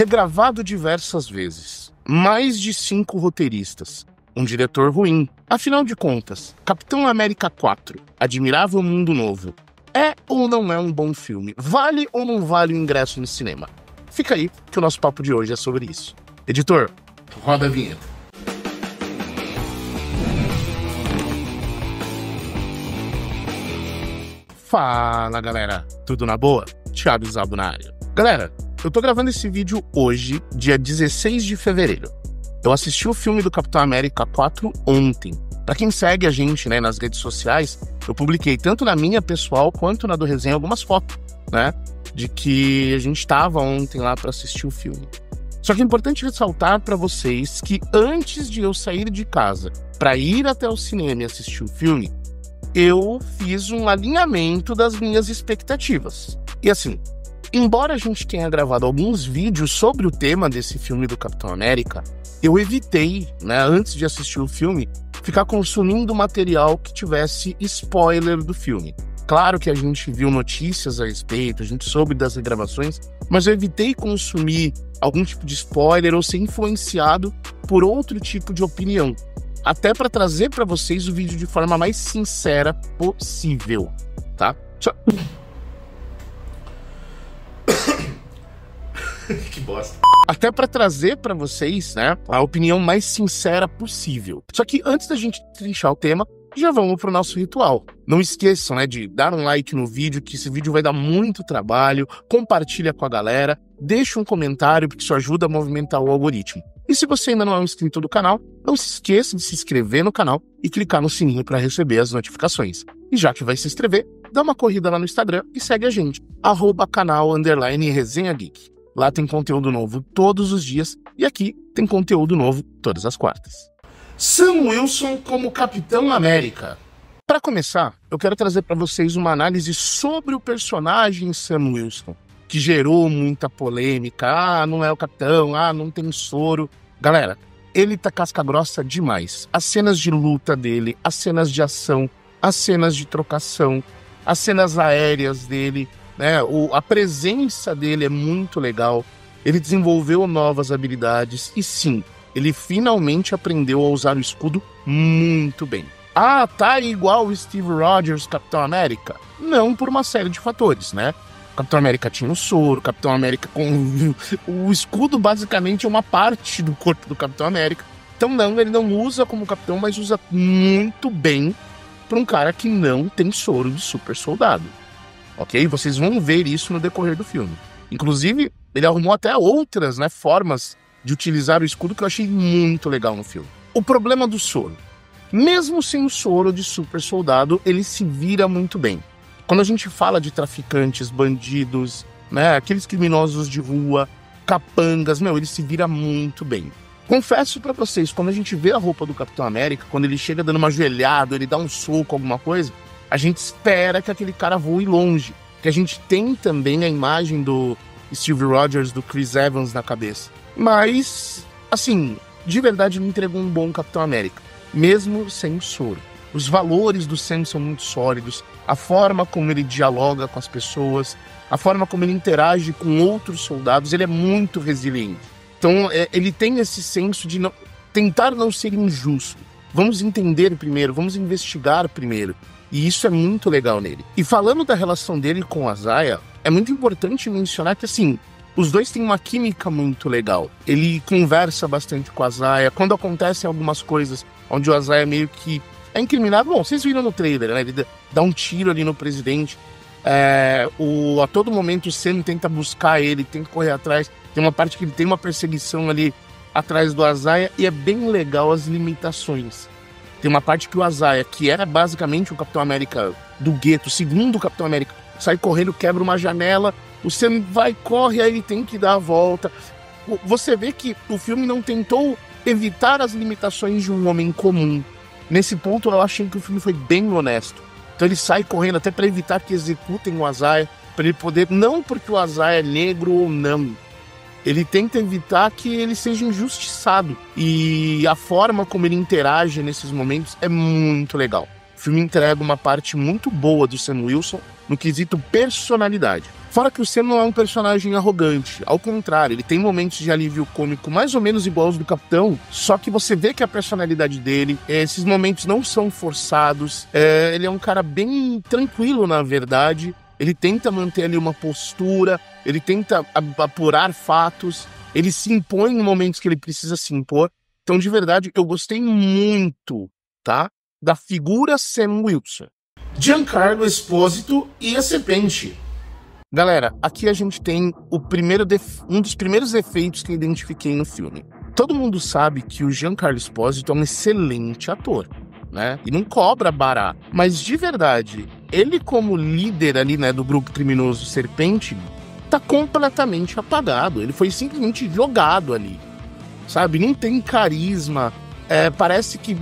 regravado diversas vezes, mais de 5 roteiristas, um diretor ruim. Afinal de contas, Capitão América 4, Admirável Mundo Novo, é ou não é um bom filme? Vale ou não vale o ingresso no cinema? Fica aí que o nosso papo de hoje é sobre isso. Editor, roda a vinheta. Fala, galera, tudo na boa? Thiago Zabo na área. Galera, eu tô gravando esse vídeo hoje, dia 16 de fevereiro. Eu assisti o filme do Capitão América 4 ontem. Pra quem segue a gente, né, nas redes sociais, eu publiquei tanto na minha pessoal quanto na do Resenha algumas fotos, né, de que a gente tava ontem lá pra assistir o filme. Só que é importante ressaltar pra vocês que antes de eu sair de casa pra ir até o cinema e assistir o filme, eu fiz um alinhamento das minhas expectativas. E assim, embora a gente tenha gravado alguns vídeos sobre o tema desse filme do Capitão América, eu evitei, né, antes de assistir o filme, ficar consumindo material que tivesse spoiler do filme. Claro que a gente viu notícias a respeito, a gente soube das regravações, mas eu evitei consumir algum tipo de spoiler ou ser influenciado por outro tipo de opinião. Até para trazer para vocês o vídeo de forma mais sincera possível, tá? Que bosta. Até para trazer para vocês, né, a opinião mais sincera possível. Só que antes da gente trinchar o tema, já vamos pro nosso ritual. Não esqueçam, né, de dar um like no vídeo, que esse vídeo vai dar muito trabalho. Compartilha com a galera, deixa um comentário, porque isso ajuda a movimentar o algoritmo. E se você ainda não é um inscrito do canal, não se esqueça de se inscrever no canal e clicar no sininho para receber as notificações. E já que vai se inscrever, dá uma corrida lá no Instagram e segue a gente, @canal_resenhageek. Lá tem conteúdo novo todos os dias e aqui tem conteúdo novo todas as quartas. Sam Wilson como Capitão América. Para começar, eu quero trazer para vocês uma análise sobre o personagem Sam Wilson, que gerou muita polêmica. Ah, não é o Capitão, ah, não tem soro. Galera, ele tá casca grossa demais. As cenas de luta dele, as cenas de ação, as cenas de trocação, as cenas aéreas dele, né? A presença dele é muito legal. Ele desenvolveu novas habilidades e sim, ele finalmente aprendeu a usar o escudo muito bem. Ah, tá igual o Steve Rogers, Capitão América? Não, por uma série de fatores, né? O Capitão América tinha o soro, o Capitão América com... O escudo basicamente é uma parte do corpo do Capitão América. Então não, ele não usa como Capitão, mas usa muito bem para um cara que não tem soro de super soldado. Ok? Vocês vão ver isso no decorrer do filme. Inclusive, ele arrumou até outras, né, formas de utilizar o escudo que eu achei muito legal no filme. O problema do soro. Mesmo sem o soro de super soldado, ele se vira muito bem. Quando a gente fala de traficantes, bandidos, né, aqueles criminosos de rua, capangas, ele se vira muito bem. Confesso pra vocês, quando a gente vê a roupa do Capitão América, quando ele chega dando uma ajoelhada, ele dá um soco, alguma coisa, a gente espera que aquele cara voe longe. Que a gente tem também a imagem do Steve Rogers, do Chris Evans na cabeça. Mas, assim, de verdade ele entregou um bom Capitão América, mesmo sem o soro. Os valores do Sam são muito sólidos, a forma como ele dialoga com as pessoas, a forma como ele interage com outros soldados, ele é muito resiliente. Então, ele tem esse senso de tentar não ser injusto. Vamos entender primeiro, vamos investigar primeiro. E isso é muito legal nele. E falando da relação dele com a Zaya, é muito importante mencionar que, assim, os dois têm uma química muito legal. Ele conversa bastante com a Zaya. Quando acontecem algumas coisas onde o Zaya meio que é incriminado, bom, vocês viram no trailer, né? Ele dá um tiro ali no presidente. A todo momento o Sam tenta buscar ele, tenta correr atrás. Tem uma parte que ele tem uma perseguição ali atrás do Zaya e é bem legal as limitações. Tem uma parte que o Zaya, que era basicamente o Capitão América do gueto, o segundo Capitão América, sai correndo, quebra uma janela, o Sam vai, corre, aí ele tem que dar a volta. Você vê que o filme não tentou evitar as limitações de um homem comum. Nesse ponto eu achei que o filme foi bem honesto. Então ele sai correndo até para evitar que executem o Zaya, para ele poder, não porque o Zaya é negro ou não, ele tenta evitar que ele seja injustiçado. E a forma como ele interage nesses momentos é muito legal. O filme entrega uma parte muito boa do Sam Wilson no quesito personalidade. Fora que o Sam não é um personagem arrogante, ao contrário, ele tem momentos de alívio cômico mais ou menos iguais aos do Capitão, só que você vê que a personalidade dele, esses momentos não são forçados, ele é um cara bem tranquilo, na verdade, ele tenta manter ali uma postura, ele tenta apurar fatos, ele se impõe em momentos que ele precisa se impor. Então, de verdade, eu gostei muito, tá, da figura Sam Wilson. Giancarlo Esposito e a Serpente. Galera, aqui a gente tem um dos primeiros efeitos que eu identifiquei no filme. Todo mundo sabe que o Giancarlo Esposito é um excelente ator, né? E não cobra barato. Mas, de verdade, ele como líder ali, né, do grupo criminoso Serpente, tá completamente apagado. Ele foi simplesmente jogado ali, sabe? Não tem carisma. Parece que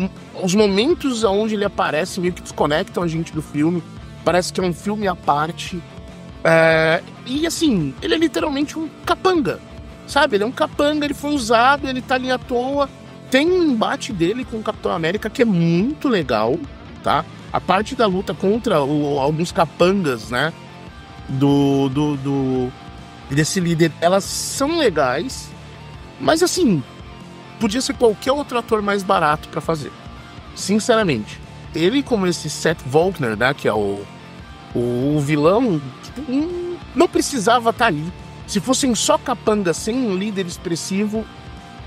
os momentos onde ele aparece meio que desconectam a gente do filme. Parece que é um filme à parte. E assim, ele é literalmente um capanga, sabe? Ele é um capanga, ele foi usado, ele tá ali à toa. Tem um embate dele com o Capitão América que é muito legal, tá? A parte da luta contra alguns capangas, né? Desse líder, elas são legais, mas assim, podia ser qualquer outro ator mais barato pra fazer. Sinceramente. Ele, como esse Seth Volkner, né? Que é o vilão, não precisava estar ali. Se fossem só capangas sem um líder expressivo,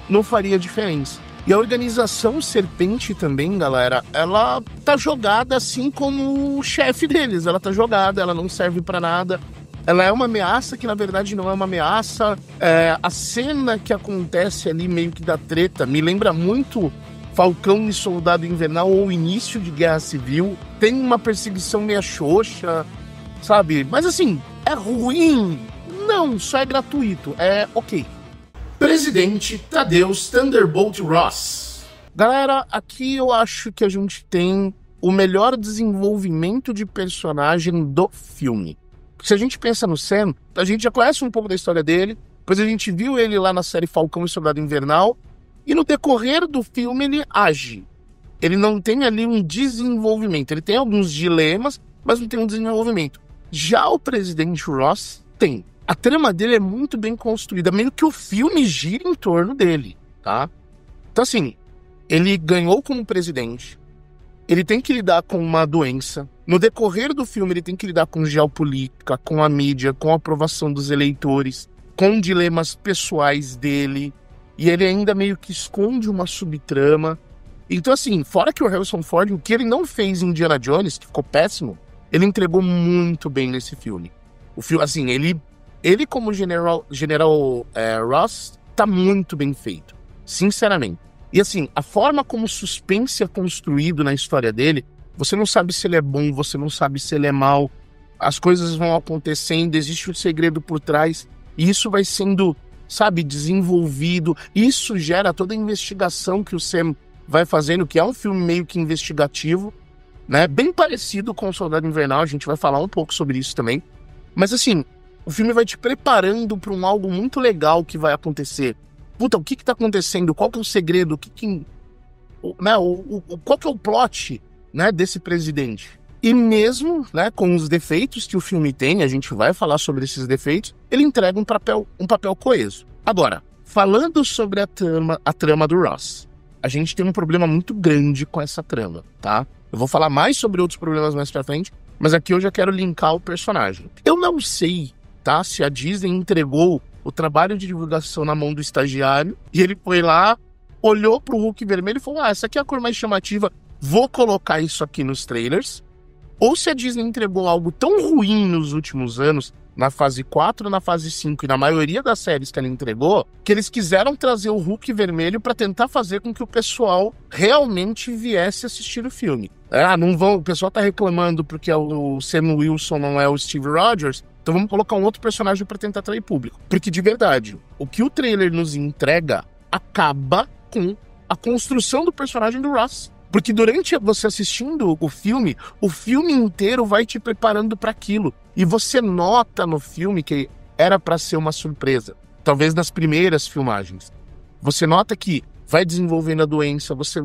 não faria diferença. E a organização Serpente também, galera, ela tá jogada assim como o chefe deles. Ela tá jogada, ela não serve pra nada. Ela é uma ameaça que, na verdade, não é uma ameaça. A cena que acontece ali, meio que da treta, me lembra muito Falcão e Soldado Invernal ou início de Guerra Civil. Tem uma perseguição meio xoxa, sabe? Mas assim, é ruim? Não, só é gratuito, é ok. Presidente Thaddeusz Thunderbolt Ross. Galera, aqui eu acho que a gente tem o melhor desenvolvimento de personagem do filme. Se a gente pensa no Sam, a gente já conhece um pouco da história dele, depois a gente viu ele lá na série Falcão e Soldado Invernal, e no decorrer do filme ele age. Ele não tem ali um desenvolvimento. Ele tem alguns dilemas, mas não tem um desenvolvimento. Já o Presidente Ross tem. A trama dele é muito bem construída, meio que o filme gira em torno dele, tá? Então assim, ele ganhou como presidente, ele tem que lidar com uma doença. No decorrer do filme ele tem que lidar com geopolítica, com a mídia, com a aprovação dos eleitores, com dilemas pessoais dele. E ele ainda meio que esconde uma subtrama. Então, assim, fora que o Harrison Ford, o que ele não fez em Indiana Jones, que ficou péssimo, ele entregou muito bem nesse filme. O filme, assim, ele como General Ross, tá muito bem feito. Sinceramente. E, assim, a forma como o suspense é construído na história dele, você não sabe se ele é bom, você não sabe se ele é mau. As coisas vão acontecendo, existe um segredo por trás. E isso vai sendo, sabe, desenvolvido. Isso gera toda a investigação que o Sam vai fazendo, que é um filme meio que investigativo, né? Bem parecido com o Soldado Invernal, a gente vai falar um pouco sobre isso também. Mas assim, o filme vai te preparando para algo muito legal que vai acontecer. Puta, o que tá acontecendo? Qual que é o segredo? Qual que é o plot, né, desse presidente? E mesmo, né, com os defeitos que o filme tem, a gente vai falar sobre esses defeitos, ele entrega um papel coeso. Agora, falando sobre a trama do Ross, a gente tem um problema muito grande com essa trama, tá? Eu vou falar mais sobre outros problemas mais pra frente, mas aqui eu já quero linkar o personagem. Eu não sei, tá, se a Disney entregou o trabalho de divulgação na mão do estagiário e ele foi lá, olhou pro Hulk vermelho e falou: essa aqui é a cor mais chamativa, vou colocar isso aqui nos trailers. Ou se a Disney entregou algo tão ruim nos últimos anos, na fase 4, na fase 5 e na maioria das séries que ela entregou, que eles quiseram trazer o Hulk vermelho para tentar fazer com que o pessoal realmente viesse assistir o filme. Não vão, o pessoal tá reclamando porque o Sam Wilson não é o Steve Rogers, então vamos colocar um outro personagem para tentar atrair público. Porque de verdade, o que o trailer nos entrega acaba com a construção do personagem do Ross. Porque durante você assistindo o filme inteiro vai te preparando para aquilo. E você nota no filme que era para ser uma surpresa. Talvez nas primeiras filmagens. Você nota que vai desenvolvendo a doença, você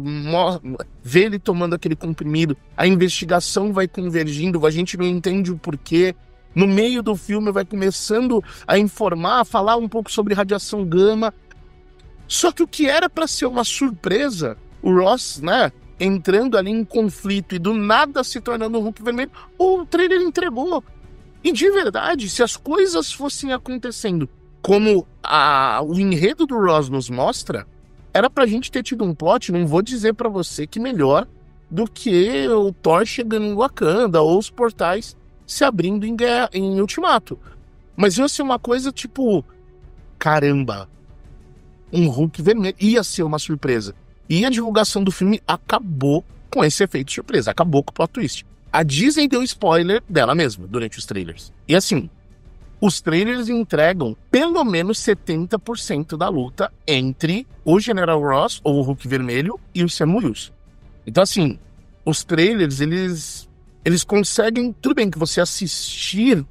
vê ele tomando aquele comprimido, a investigação vai convergindo, a gente não entende o porquê. No meio do filme vai começando a informar, a falar um pouco sobre radiação gama. Só que o que era para ser uma surpresa, o Ross, né, entrando ali em conflito e do nada se tornando um Hulk vermelho, o trailer entregou. E de verdade, se as coisas fossem acontecendo como o enredo do Ross nos mostra, era pra gente ter tido um plot, não vou dizer pra você que melhor do que o Thor chegando em Wakanda ou os portais se abrindo em Ultimato. Mas ia ser uma coisa tipo, caramba, um Hulk vermelho, ia ser uma surpresa. E a divulgação do filme acabou com esse efeito surpresa, acabou com o plot twist. A Disney deu spoiler dela mesma durante os trailers. E assim, os trailers entregam pelo menos 70% da luta entre o General Ross, ou o Hulk vermelho, e o Sam Wilson. Então assim, os trailers, eles conseguem... Tudo bem que você assistir,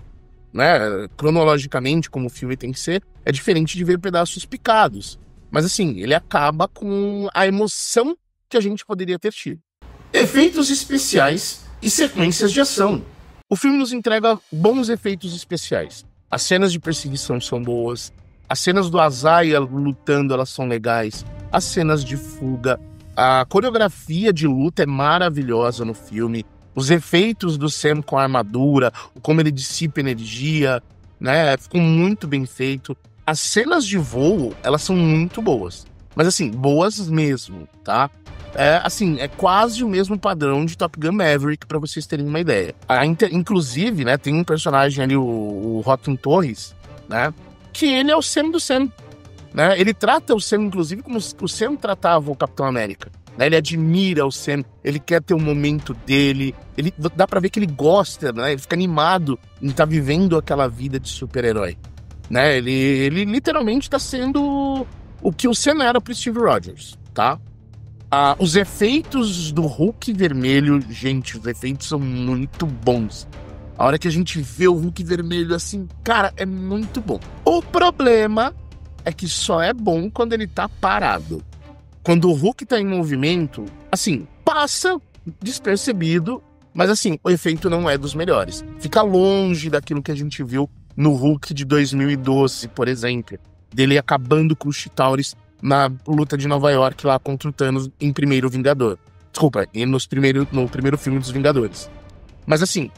né, cronologicamente, como o filme tem que ser, é diferente de ver pedaços picados. Mas assim, ele acaba com a emoção que a gente poderia ter tido. Efeitos especiais e sequências de ação. O filme nos entrega bons efeitos especiais. As cenas de perseguição são boas, as cenas do Isaiah lutando, elas são legais, as cenas de fuga, a coreografia de luta é maravilhosa no filme, os efeitos do Sam com a armadura, como ele dissipa energia, né, ficou muito bem feito. As cenas de voo, elas são muito boas, mas assim, boas mesmo, tá? É quase o mesmo padrão de Top Gun Maverick, pra vocês terem uma ideia. Inclusive, né, tem um personagem ali, o Joaquin Torres, né, que ele é o Sam do Sam, né? Ele trata o Sam, inclusive, como o Sam tratava o Capitão América, né? Ele admira o Sam, ele quer ter o momento dele, dá pra ver que ele gosta, né? Ele fica animado em estar vivendo aquela vida de super-herói, né? Ele literalmente tá sendo o que o Sam era pro Steve Rogers, tá? Os efeitos do Hulk vermelho, gente, os efeitos são muito bons. A hora que a gente vê o Hulk vermelho assim, cara, é muito bom. O problema é que só é bom quando ele tá parado. Quando o Hulk tá em movimento, assim, passa despercebido, mas assim, o efeito não é dos melhores. Fica longe daquilo que a gente viu no Hulk de 2012, por exemplo. Dele acabando com os Chitauris na luta de Nova York lá contra o Thanos em Primeiro Vingador. Desculpa, no primeiro filme dos Vingadores. Mas assim,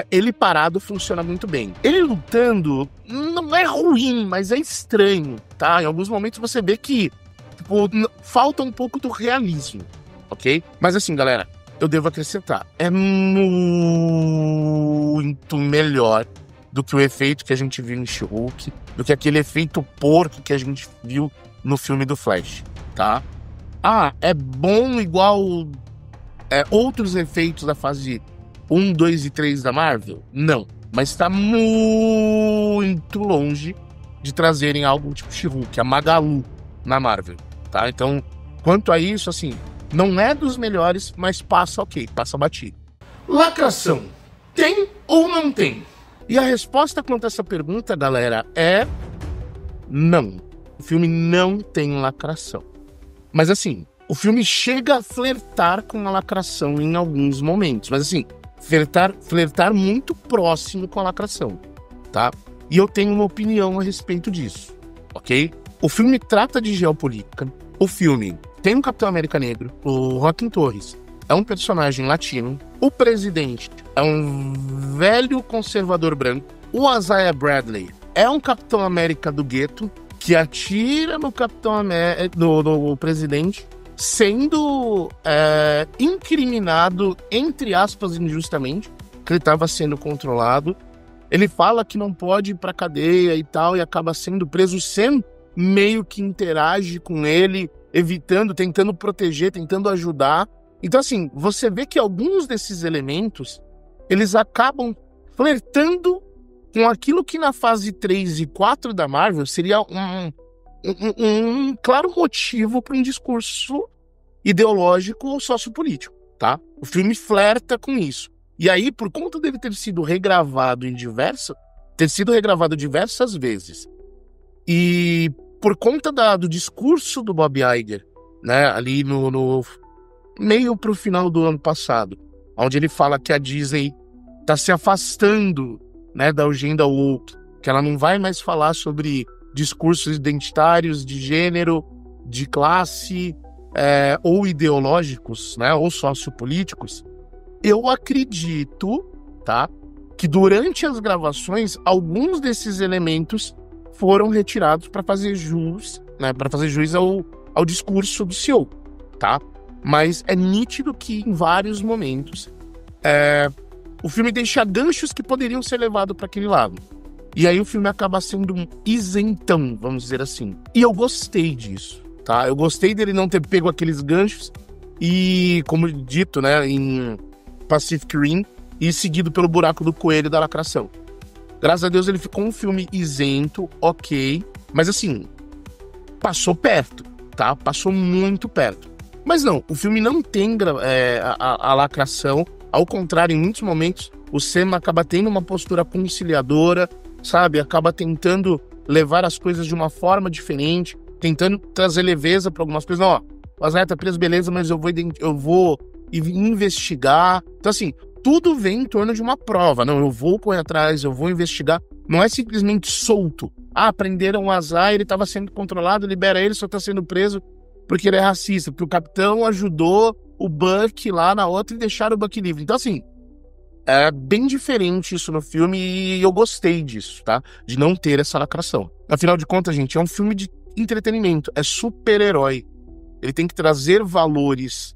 ele parado funciona muito bem. Ele lutando não é ruim, mas é estranho, tá? Em alguns momentos você vê que tipo, falta um pouco do realismo, ok? Mas assim, galera, eu devo acrescentar, é muito melhor do que o efeito que a gente viu em She-Hulk, do que aquele efeito porco que a gente viu no filme do Flash, tá? É bom igual outros efeitos da fase 1, 2 e 3 da Marvel? Não, mas tá muito longe de trazerem algo tipo She-Hulk, a Magalu na Marvel, tá? Então, quanto a isso, assim, não é dos melhores, mas passa ok, passa batido. Lacração, tem ou não tem? E a resposta quanto a essa pergunta, galera, é não. O filme não tem lacração. Mas assim, o filme chega a flertar com a lacração em alguns momentos. Mas assim, flertar muito próximo com a lacração, tá? E eu tenho uma opinião a respeito disso, ok? O filme trata de geopolítica. O filme tem um Capitão América negro, o Joaquin Torres é um personagem latino. O presidente é um velho conservador branco. O Isaiah Bradley é um Capitão América do gueto que atira no Capitão América, no presidente, sendo incriminado, entre aspas, injustamente, que ele estava sendo controlado. Ele fala que não pode ir pra cadeia e tal, e acaba sendo preso. O Sam meio que interage com ele, evitando, tentando proteger, tentando ajudar. Então, assim, você vê que alguns desses elementos, eles acabam flertando com aquilo que na fase 3 e 4 da Marvel seria um claro motivo para um discurso ideológico ou sociopolítico, tá? O filme flerta com isso. E aí, por conta dele ter sido regravado diversas vezes, e por conta do discurso do Bob Iger, né, ali no meio pro final do ano passado, onde ele fala que a Disney tá se afastando né, da agenda woke, que ela não vai mais falar sobre discursos identitários de gênero, de classe, ou ideológicos, né, ou sociopolíticos. Eu acredito, tá, que durante as gravações, alguns desses elementos foram retirados para fazer jus, né, ao discurso do CEO, tá? Mas é nítido que em vários momentos o filme deixa ganchos que poderiam ser levados para aquele lado. E aí o filme acaba sendo um isentão, vamos dizer assim. E eu gostei disso, tá? Eu gostei dele não ter pego aqueles ganchos e, como dito, né, em Pacific Rim, e seguido pelo buraco do coelho da lacração. Graças a Deus ele ficou um filme isento, ok, mas assim, passou perto, tá? Passou muito perto. Mas não, o filme não tem a lacração, ao contrário, em muitos momentos, o Sam acaba tendo uma postura conciliadora, sabe? Acaba tentando levar as coisas de uma forma diferente, tentando trazer leveza para algumas coisas. Não, ó, o Azaghal tá preso, beleza, mas eu vou investigar. Então assim, tudo vem em torno de uma prova. Não, eu vou correr atrás, eu vou investigar. Não é simplesmente solto. Ah, prenderam o Azaghal, ele estava sendo controlado, libera ele, só está sendo preso porque ele é racista, porque o capitão ajudou o Buck lá na outra e deixaram o Buck livre. Então assim, é bem diferente isso no filme e eu gostei disso, tá? De não ter essa lacração. Afinal de contas, gente, é um filme de entretenimento, é super-herói. Ele tem que trazer valores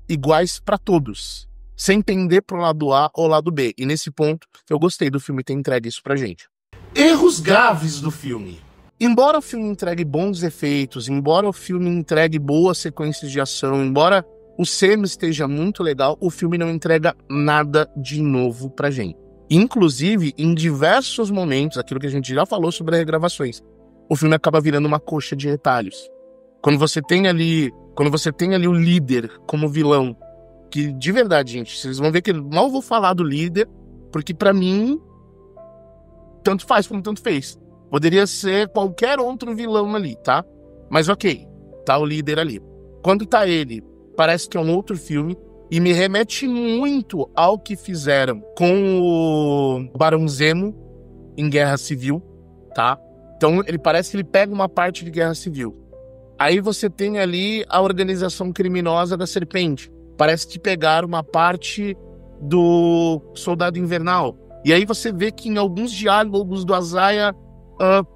iguais para todos, sem pender pro lado A ou lado B. E nesse ponto, eu gostei do filme ter entregue isso pra gente. Erros graves do filme. Embora o filme entregue bons efeitos, embora o filme entregue boas sequências de ação, embora o Sam esteja muito legal, o filme não entrega nada de novo pra gente. Inclusive, em diversos momentos, aquilo que a gente já falou sobre as regravações, o filme acaba virando uma coxa de retalhos. Quando você tem ali o líder como vilão, que de verdade, gente, vocês vão ver que eu não vou falar do líder, porque pra mim, tanto faz como tanto fez. Poderia ser qualquer outro vilão ali, tá? Mas ok, tá o líder ali. Quando tá ele, parece que é um outro filme e me remete muito ao que fizeram com o Barão Zemo em Guerra Civil, tá? Então ele parece que ele pega uma parte de Guerra Civil. Aí você tem ali a organização criminosa da Serpente. Parece que pegaram uma parte do Soldado Invernal. E aí você vê que em alguns diálogos do Azaghal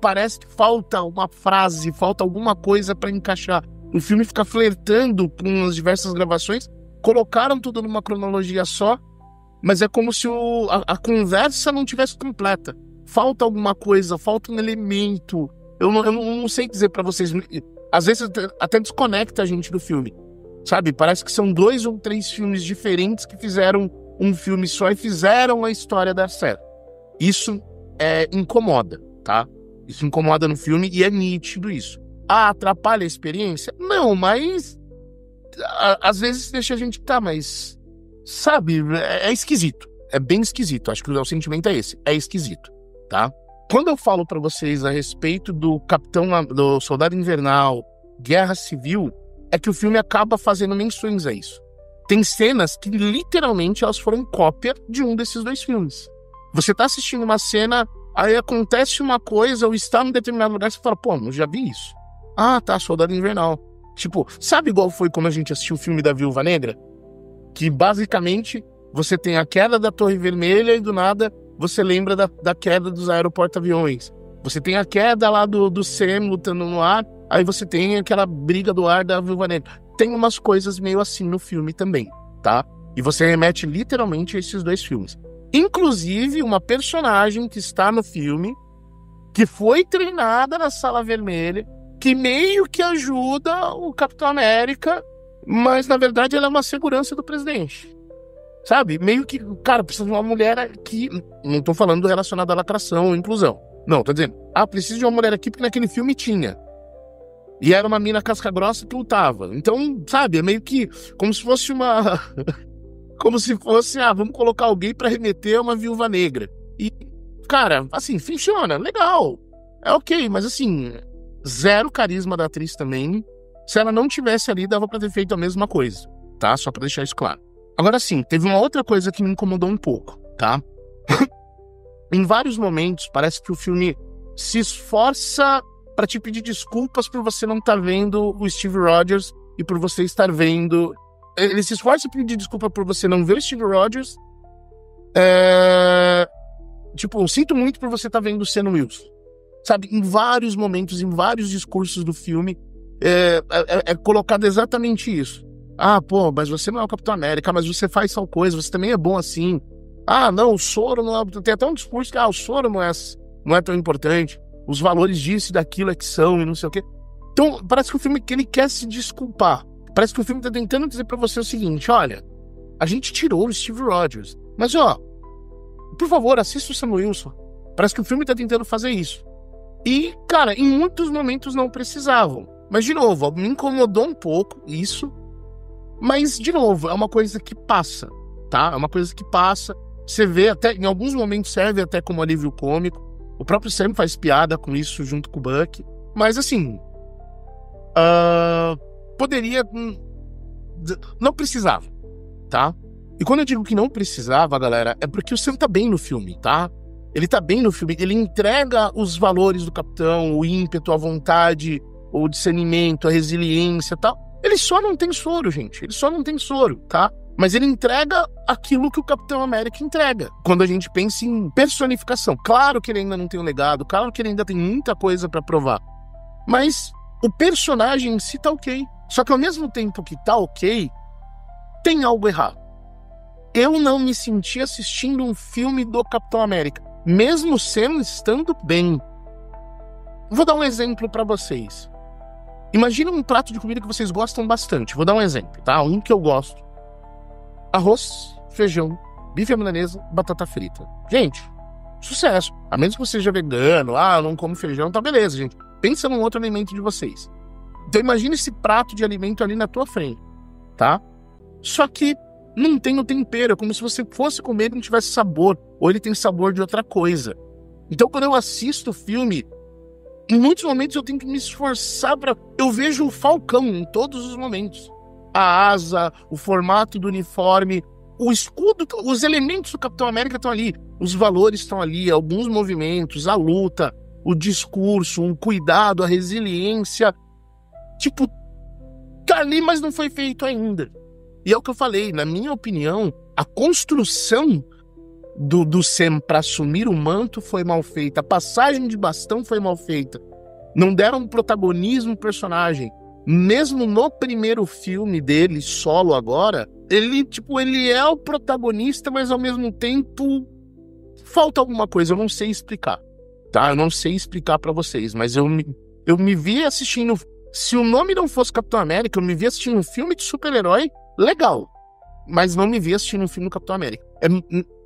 parece que falta uma frase, falta alguma coisa para encaixar. O filme fica flertando com as diversas gravações, colocaram tudo numa cronologia só, mas é como se a conversa não tivesse completa. Falta alguma coisa, falta um elemento. Eu não sei dizer para vocês. Às vezes até desconecta a gente do filme, sabe? Parece que são 2 ou 3 filmes diferentes que fizeram um filme só e fizeram a história dar certo. Isso incomoda, tá? Isso incomoda no filme e é nítido isso. Ah, atrapalha a experiência? Não, mas às vezes deixa a gente mas sabe, é esquisito. É bem esquisito. Acho que o sentimento é esse. É esquisito, tá? Quando eu falo pra vocês a respeito do do Soldado Invernal, Guerra Civil, é que o filme acaba fazendo menções a isso. Tem cenas que literalmente elas foram cópia de um desses 2 filmes. Você tá assistindo uma cena, aí acontece uma coisa, ou está em determinado lugar, você fala, pô, eu já vi isso. Ah, tá, Soldado Invernal. Tipo, sabe igual foi quando a gente assistiu o filme da Viúva Negra? Que basicamente você tem a queda da Torre Vermelha e do nada você lembra da queda dos aeroporta-aviões. Você tem a queda lá do Sam lutando no ar, aí você tem aquela briga do ar da Viúva Negra. Tem umas coisas meio assim no filme também, tá? E você remete literalmente a esses 2 filmes. Inclusive, uma personagem que está no filme, que foi treinada na Sala Vermelha, que meio que ajuda o Capitão América, mas na verdade ela é uma segurança do presidente. Sabe? Meio que, cara, precisa de uma mulher aqui. Não tô falando relacionado à lacração ou inclusão. Não, tô dizendo, precisa de uma mulher aqui porque naquele filme tinha. E era uma mina casca-grossa que lutava. Então, sabe, é meio que como se fosse uma... como se fosse, vamos colocar alguém pra remeter a uma Viúva Negra. E, cara, assim, funciona, legal. É ok, mas assim, zero carisma da atriz também. Se ela não tivesse ali, dava pra ter feito a mesma coisa, tá? Só pra deixar isso claro. Agora sim, teve uma outra coisa que me incomodou um pouco, tá? Em vários momentos, parece que o filme se esforça para te pedir desculpas por você não estar vendo o Steve Rogers e por você estar vendo... Ele se esforça para pedir desculpa por você não ver o Steve Rogers. Tipo, sinto muito por você estar vendo o Sam Wilson. Sabe, em vários momentos, em vários discursos do filme, é colocado exatamente isso. Ah, pô, mas você não é o Capitão América, mas você faz tal coisa, você também é bom assim. Ah, não, o soro não é... Tem até um discurso que o soro não é tão importante. Os valores disso e daquilo é que são e não sei o quê. Então, parece que o filme ele quer se desculpar. Parece que o filme tá tentando dizer pra você o seguinte, olha, a gente tirou o Steve Rogers, mas por favor, assista o Sam Wilson. Parece que o filme tá tentando fazer isso. E, cara, em muitos momentos não precisavam. Mas, de novo, me incomodou um pouco isso. Mas, de novo, é uma coisa que passa, tá? É uma coisa que passa. Você vê até, em alguns momentos serve até como alívio cômico. O próprio Sam faz piada com isso junto com o Bucky. Mas, assim, poderia... Não precisava, tá? E quando eu digo que não precisava, galera, é porque o Sam tá bem no filme, tá? Ele tá bem no filme, ele entrega os valores do Capitão, o ímpeto, a vontade, o discernimento, a resiliência e tal. Ele só não tem soro, gente. Ele só não tem soro, tá? Mas ele entrega aquilo que o Capitão América entrega. Quando a gente pensa em personificação. Claro que ele ainda não tem um legado, claro que ele ainda tem muita coisa pra provar. Mas o personagem em si tá ok. Só que ao mesmo tempo que tá ok, tem algo errado. Eu não me senti assistindo um filme do Capitão América. Mesmo Sam estando bem. Vou dar um exemplo pra vocês. Imagina um prato de comida que vocês gostam bastante. Vou dar um exemplo, tá? Um que eu gosto. Arroz, feijão, bife à milanesa, batata frita. Gente, sucesso. A menos que você seja vegano, não como feijão, tá beleza, gente. Pensa num outro alimento de vocês. Então imagina esse prato de alimento ali na tua frente, tá? Só que não tem o tempero, é como se você fosse comer e não tivesse sabor, ou ele tem sabor de outra coisa. Então quando eu assisto o filme, em muitos momentos eu tenho que me esforçar pra... Eu vejo o Falcão em todos os momentos. A asa, o formato do uniforme, o escudo, os elementos do Capitão América estão ali, os valores estão ali, alguns movimentos, a luta, o discurso, o cuidado, a resiliência. Tipo, tá ali, mas não foi feito ainda. E é o que eu falei, na minha opinião, a construção do Sam para assumir o manto foi mal feita, a passagem de bastão foi mal feita. Não deram protagonismo ao personagem. Mesmo no primeiro filme dele, solo agora, ele é o protagonista, mas ao mesmo tempo falta alguma coisa, eu não sei explicar, tá? Eu não sei explicar pra vocês, mas eu me vi assistindo... Se o nome não fosse Capitão América, eu me vi assistindo um filme de super-herói legal, mas não me vi assistindo um filme do Capitão América.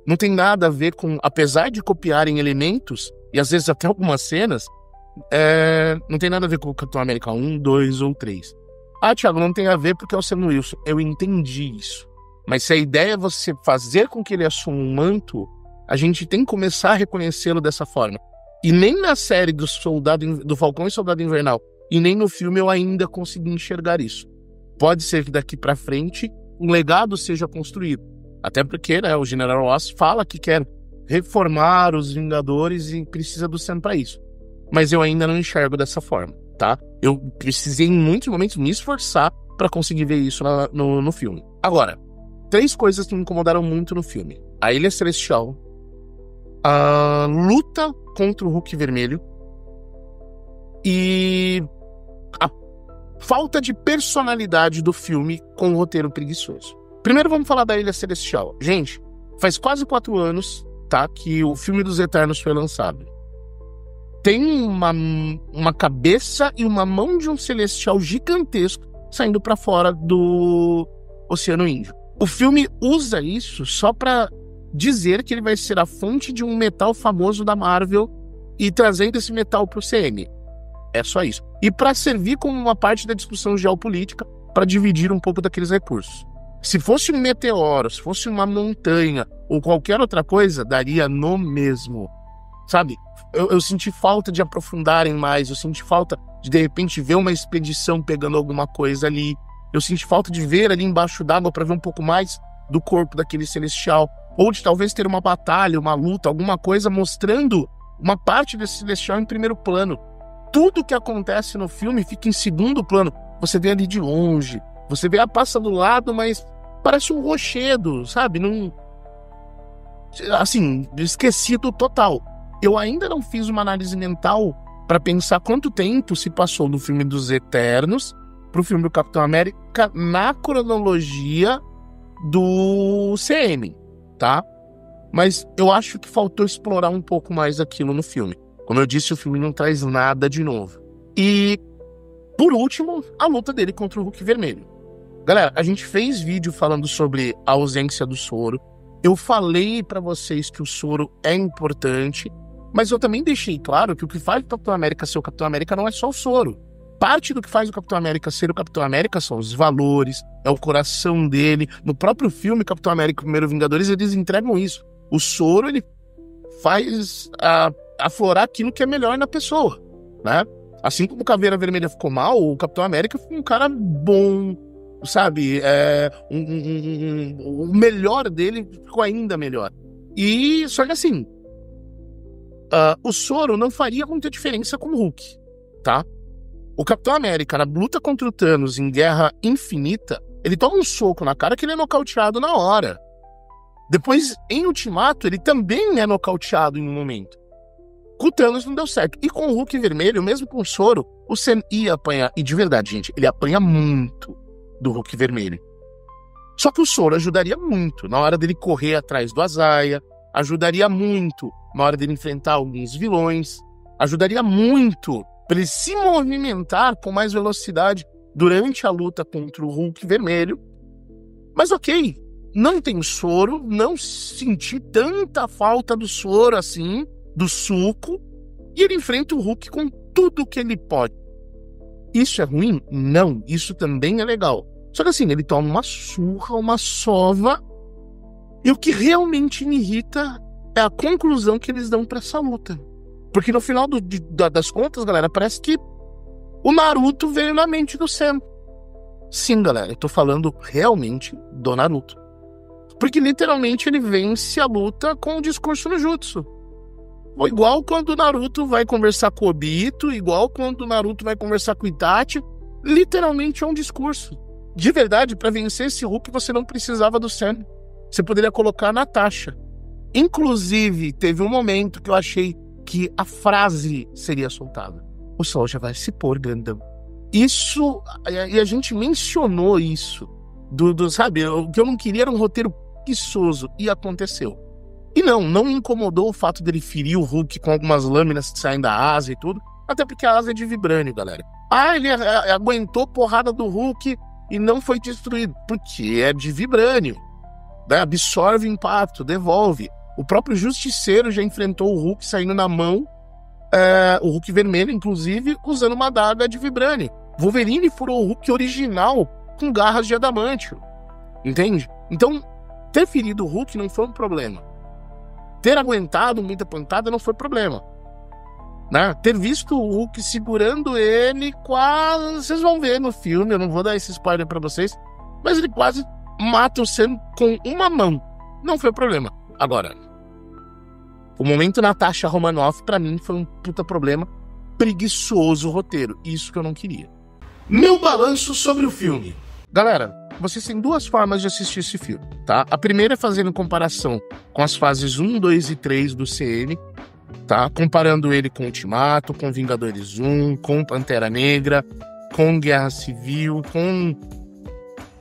Não tem nada a ver com... Apesar de copiarem elementos, e às vezes até algumas cenas... não tem nada a ver com o Capitão América 1, 2 ou 3. Thiago, não tem a ver porque é o Sam Wilson. Eu entendi isso. Mas se a ideia é você fazer com que ele assuma um manto, a gente tem que começar a reconhecê-lo dessa forma. E nem na série do Falcão e Soldado Invernal, e nem no filme eu ainda consegui enxergar isso. Pode ser que daqui pra frente um legado seja construído. Até porque, né, o General Ross fala que quer reformar os Vingadores e precisa do Sam pra isso. Mas eu ainda não enxergo dessa forma, tá? Eu precisei em muitos momentos me esforçar pra conseguir ver isso no filme. Agora, 3 coisas que me incomodaram muito no filme. A Ilha Celestial, a luta contra o Hulk Vermelho e a falta de personalidade do filme com o roteiro preguiçoso. Primeiro vamos falar da Ilha Celestial. Gente, faz quase 4 anos, tá, que o filme dos Eternos foi lançado. Tem uma cabeça e uma mão de um celestial gigantesco saindo pra fora do Oceano Índico. O filme usa isso só pra dizer que ele vai ser a fonte de um metal famoso da Marvel e trazendo esse metal pro CM. É só isso. E pra servir como uma parte da discussão geopolítica pra dividir um pouco daqueles recursos. Se fosse um meteoro, se fosse uma montanha ou qualquer outra coisa, daria no mesmo. Sabe? Eu senti falta de aprofundarem mais, eu senti falta de repente ver uma expedição pegando alguma coisa ali, eu senti falta de ver ali embaixo d'água para ver um pouco mais do corpo daquele celestial. ou de talvez ter uma batalha, uma luta, alguma coisa mostrando uma parte desse Celestial em primeiro plano. Tudo que acontece no filme fica em segundo plano. Você vê ali de longe, você vê a passa do lado, mas parece um rochedo, sabe? Não... Assim, esquecido total. Eu ainda não fiz uma análise mental para pensar quanto tempo se passou do filme dos Eternos pro filme do Capitão América na cronologia do CM, tá? Mas eu acho que faltou explorar um pouco mais aquilo no filme. Como eu disse, o filme não traz nada de novo. E, por último, a luta dele contra o Hulk Vermelho. Galera, a gente fez vídeo falando sobre a ausência do soro. Eu falei pra vocês que o soro é importante, mas eu também deixei claro que o que faz o Capitão América ser o Capitão América não é só o soro. Parte do que faz o Capitão América ser o Capitão América são os valores, é o coração dele. No próprio filme Capitão América e Primeiro Vingadores, eles entregam isso. O soro, ele faz aflorar aquilo que é melhor na pessoa, né? Assim como o Caveira Vermelha ficou mal, o Capitão América foi um cara bom, sabe? O melhor dele ficou ainda melhor. E só que assim, o soro não faria muita diferença com o Hulk, tá? O Capitão América, na luta contra o Thanos em Guerra Infinita, ele toma um soco na cara que ele é nocauteado na hora. Depois, em Ultimato, ele também é nocauteado em um momento. Com o Thanos não deu certo. E com o Hulk Vermelho, mesmo com o soro, o Sam ia apanhar. E de verdade, gente, ele apanha muito do Hulk Vermelho. Só que o soro ajudaria muito na hora dele correr atrás do Azaia, ajudaria muito na hora dele enfrentar alguns vilões, ajudaria muito para ele se movimentar com mais velocidade durante a luta contra o Hulk Vermelho. Mas ok, não tem soro, não senti tanta falta do soro assim, do suco, e ele enfrenta o Hulk com tudo que ele pode. Isso é ruim? Não, isso também é legal. Só que assim, ele toma uma surra, uma sova, e o que realmente me irrita é a conclusão que eles dão para essa luta. Porque no final das contas, galera, parece que o Naruto veio na mente do Sam. Sim, galera, eu tô falando realmente do Naruto. Porque literalmente ele vence a luta com o discurso no jutsu. Igual quando o Naruto vai conversar com o Obito, igual quando o Naruto vai conversar com o Itachi, literalmente é um discurso. De verdade, pra vencer esse Hulk, você não precisava do Sam. Você poderia colocar a Natasha. Inclusive, teve um momento que eu achei que a frase seria soltada. O sol já vai se pôr, grandão. Isso, e a gente mencionou isso, sabe, o que eu não queria era um roteiro preguiçoso, e aconteceu. E não me incomodou o fato dele ferir o Hulk com algumas lâminas que saem da asa e tudo, até porque a asa é de vibrânio, galera. Ele aguentou porrada do Hulk e não foi destruído, porque é de vibrânio, né? Absorve impacto, devolve. O próprio Justiceiro já enfrentou o Hulk saindo na mão, o Hulk Vermelho, inclusive, usando uma adaga de vibrânio. Wolverine furou o Hulk original com garras de adamantio, entende? Então, ter ferido o Hulk não foi um problema. Ter aguentado muita pancada não foi problema, né? Ter visto o Hulk segurando ele quase... Vocês vão ver no filme, eu não vou dar esse spoiler pra vocês, mas ele quase mata o Sam com uma mão. Não foi problema. Agora, o momento Natasha Romanoff, pra mim, foi um puta problema. Preguiçoso o roteiro. Isso que eu não queria. Meu balanço sobre o filme. Galera, vocês têm duas formas de assistir esse filme, tá? A primeira é fazendo comparação com as fases 1, 2 e 3 do CM, tá? Comparando ele com Ultimato, com Vingadores 1, com Pantera Negra, com Guerra Civil, com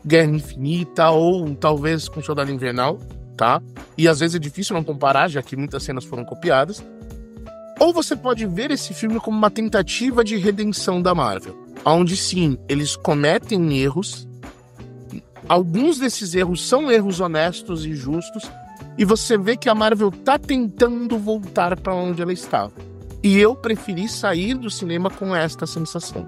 Guerra Infinita ou talvez com Soldado Invernal, tá? E às vezes é difícil não comparar, já que muitas cenas foram copiadas. Ou você pode ver esse filme como uma tentativa de redenção da Marvel, onde sim, eles cometem erros. Alguns desses erros são erros honestos e justos, e você vê que a Marvel tá tentando voltar para onde ela estava. E eu preferi sair do cinema com esta sensação,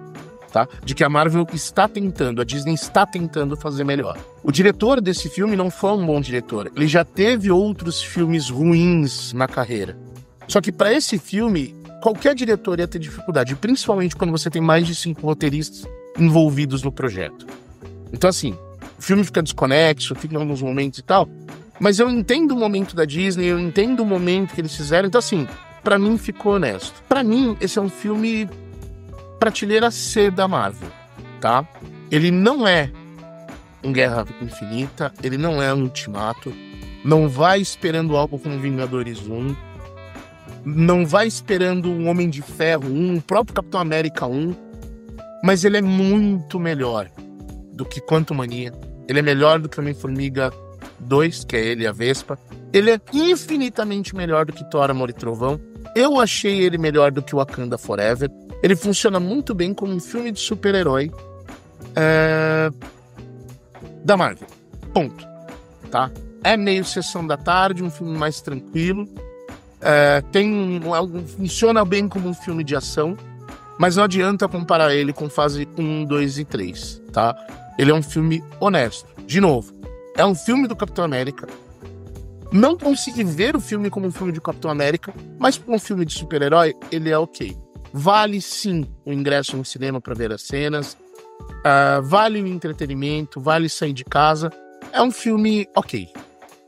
tá? De que a Marvel está tentando, a Disney está tentando fazer melhor. O diretor desse filme não foi um bom diretor. Ele já teve outros filmes ruins na carreira. Só que para esse filme, qualquer diretor ia ter dificuldade, principalmente quando você tem mais de 5 roteiristas envolvidos no projeto. Então assim, o filme fica desconexo, fica em alguns momentos e tal. Mas eu entendo o momento da Disney, eu entendo o momento que eles fizeram. Então, assim, pra mim ficou honesto. Pra mim, esse é um filme prateleira C da Marvel, tá? Ele não é um Guerra Infinita, ele não é um Ultimato. Não vai esperando algo como Vingadores 1. Não vai esperando um Homem de Ferro 1, o próprio Capitão América 1. Mas ele é muito melhor do que Quantumania. Ele é melhor do que Homem-Formiga 2, que é ele e a Vespa. Ele é infinitamente melhor do que Thor, Amor e Trovão. Eu achei ele melhor do que Wakanda Forever. Ele funciona muito bem como um filme de super-herói da Marvel. Ponto. Tá? É meio sessão da tarde, um filme mais tranquilo. Funciona bem como um filme de ação. Mas não adianta comparar ele com fase 1, 2 e 3, tá? Ele é um filme honesto. De novo, é um filme do Capitão América. Não consegui ver o filme como um filme de Capitão América, mas como um filme de super-herói, ele é ok. Vale sim o ingresso no cinema para ver as cenas, vale o entretenimento, vale sair de casa. É um filme ok,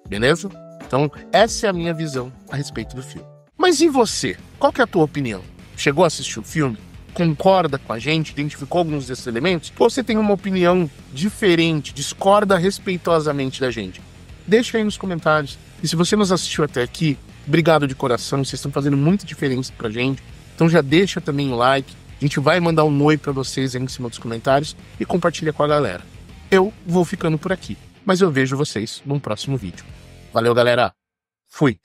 beleza? Então, essa é a minha visão a respeito do filme. Mas e você? Qual que é a tua opinião? Chegou a assistir o filme? Concorda com a gente, identificou alguns desses elementos, ou você tem uma opinião diferente, discorda respeitosamente da gente? Deixa aí nos comentários. E se você nos assistiu até aqui, obrigado de coração, vocês estão fazendo muita diferença pra gente. Então já deixa também o like, a gente vai mandar um oi pra vocês aí em cima dos comentários e compartilha com a galera. Eu vou ficando por aqui, mas eu vejo vocês num próximo vídeo. Valeu, galera! Fui!